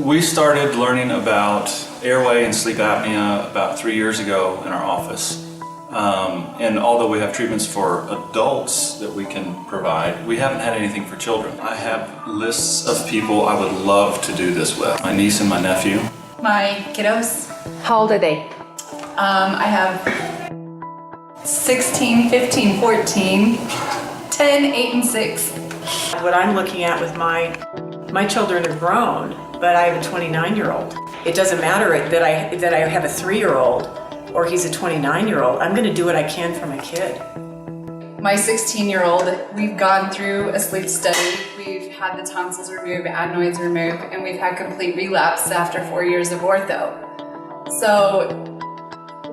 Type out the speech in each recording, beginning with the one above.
We started learning about airway and sleep apnea about 3 years ago in our office. And although we have treatments for adults that we can provide, we haven't had anything for children. I have lists of people I would love to do this with. My niece and my nephew. My kiddos. How old are they? I have 16, 15, 14, 10, 8, and 6. What I'm looking at with my children are grown, but I have a 29-year-old. It doesn't matter that I have a 3-year-old or he's a 29-year-old. I'm gonna do what I can for my kid. My 16-year-old, we've gone through a sleep study. We've had the tonsils removed, adenoids removed, and we've had complete relapse after 4 years of ortho. So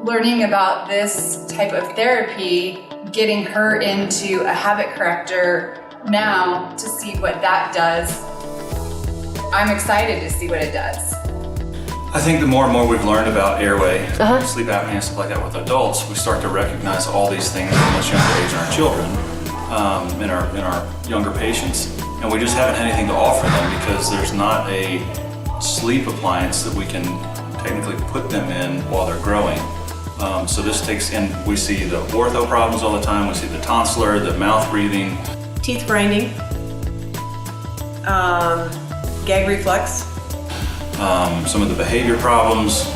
learning about this type of therapy, getting her into a habit corrector now to see what that does, I'm excited to see what it does. I think the more and more we've learned about airway, sleep apnea, and stuff like that with adults, we start to recognize all these things at a much younger age in our children, in our younger patients, and we just haven't had anything to offer them because there's not a sleep appliance that we can technically put them in while they're growing. So this takes in, we see the ortho problems all the time, we see the tonsillar, the mouth breathing. Teeth grinding, gag reflex. Some of the behavior problems.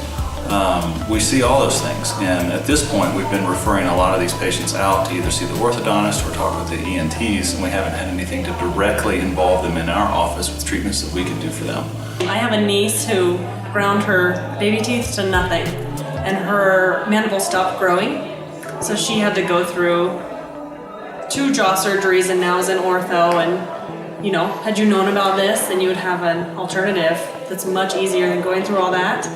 We see all those things, and at this point we've been referring a lot of these patients out to either see the orthodontist or talk with the ENTs, and we haven't had anything to directly involve them in our office with treatments that we can do for them. I have a niece who ground her baby teeth to nothing, and her mandible stopped growing, so she had to go through 2 jaw surgeries and now is in ortho. And you know, had you known about this, then you would have an alternative that's much easier than going through all that.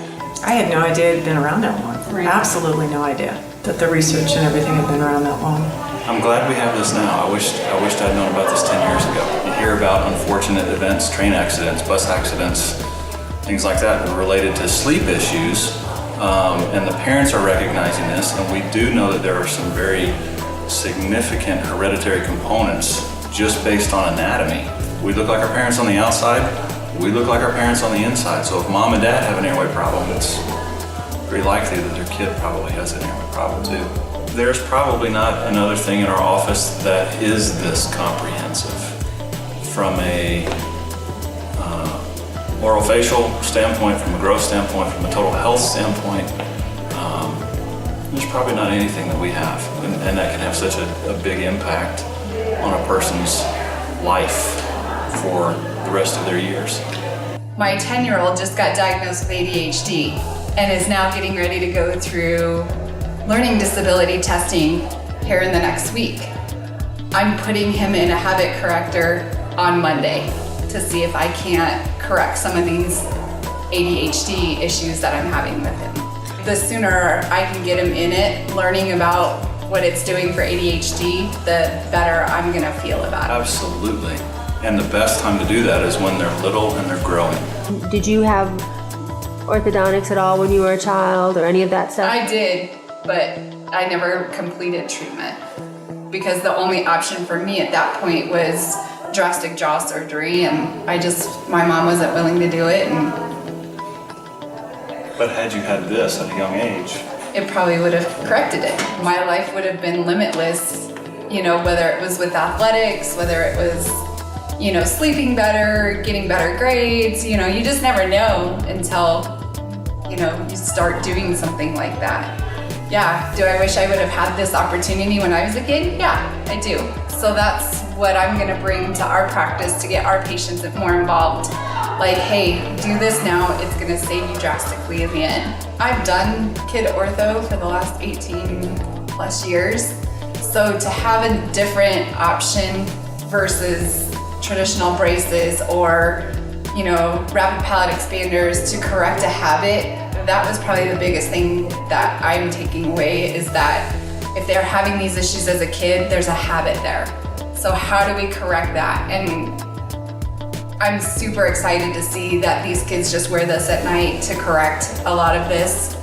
I had no idea it had been around that long. Right. Absolutely no idea that the research and everything had been around that long. I'm glad we have this now. I wished I'd known about this 10 years ago. You hear about unfortunate events, train accidents, bus accidents, things like that related to sleep issues, and the parents are recognizing this, and we do know that there are some very significant hereditary components just based on anatomy. We look like our parents on the outside, we look like our parents on the inside. So if mom and dad have an airway problem, it's very likely that their kid probably has an airway problem too. There's probably not another thing in our office that is this comprehensive. From a orofacial standpoint, from a growth standpoint, from a total health standpoint, there's probably not anything that we have, and that can have such a big impact on a person's life for the rest of their years. My 10-year-old just got diagnosed with ADHD and is now getting ready to go through learning disability testing here in the next week. I'm putting him in a habit corrector on Monday to see if I can't correct some of these ADHD issues that I'm having with him. The sooner I can get him in it, learning about what it's doing for ADHD, the better I'm gonna feel about it. Absolutely. And the best time to do that is when they're little and they're growing. Did you have orthodontics at all when you were a child or any of that stuff? I did, but I never completed treatment because the only option for me at that point was drastic jaw surgery, and my mom wasn't willing to do it. But had you had this at a young age, it probably would have corrected it. My life would have been limitless, whether it was with athletics, whether it was, sleeping better, getting better grades, you just never know until, you start doing something like that. Yeah, do I wish I would have had this opportunity when I was a kid? Yeah, I do. So that's what I'm gonna bring to our practice to get our patients more involved. Like, hey, do this now, it's gonna save you drastically in the end. I've done kid ortho for the last 18 plus years. So to have a different option versus traditional braces or, rapid palate expanders to correct a habit, that was probably the biggest thing that I'm taking away, is that if they're having these issues as a kid, there's a habit there. So how do we correct that? And I'm super excited to see that these kids just wear this at night to correct a lot of this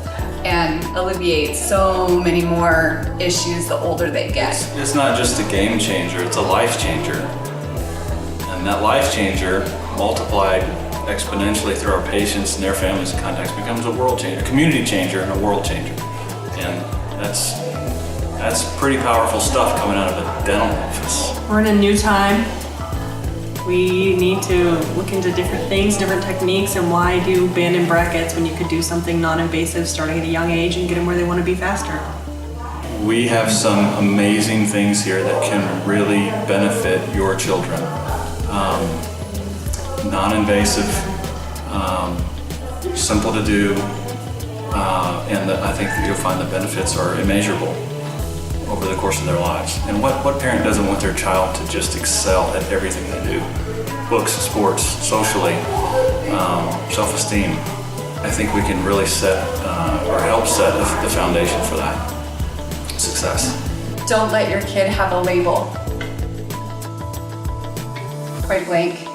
and alleviate so many more issues the older they get. It's not just a game changer, it's a life changer. And that life changer multiplied exponentially through our patients and their families and contacts becomes a world changer, a community changer and a world changer. And that's pretty powerful stuff coming out of a dental office. We're in a new time. We need to look into different things, different techniques, and why do band and brackets when you could do something non-invasive starting at a young age and get them where they want to be faster? We have some amazing things here that can really benefit your children. Non-invasive, simple to do, and I think that you'll find the benefits are immeasurable over the course of their lives. And what parent doesn't want their child to just excel at everything they do? Books, sports, socially, self-esteem. I think we can really set or help set the foundation for that success. Don't let your kid have a label. Point blank.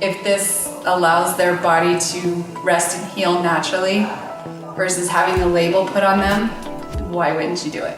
If this allows their body to rest and heal naturally versus having a label put on them, why wouldn't you do it?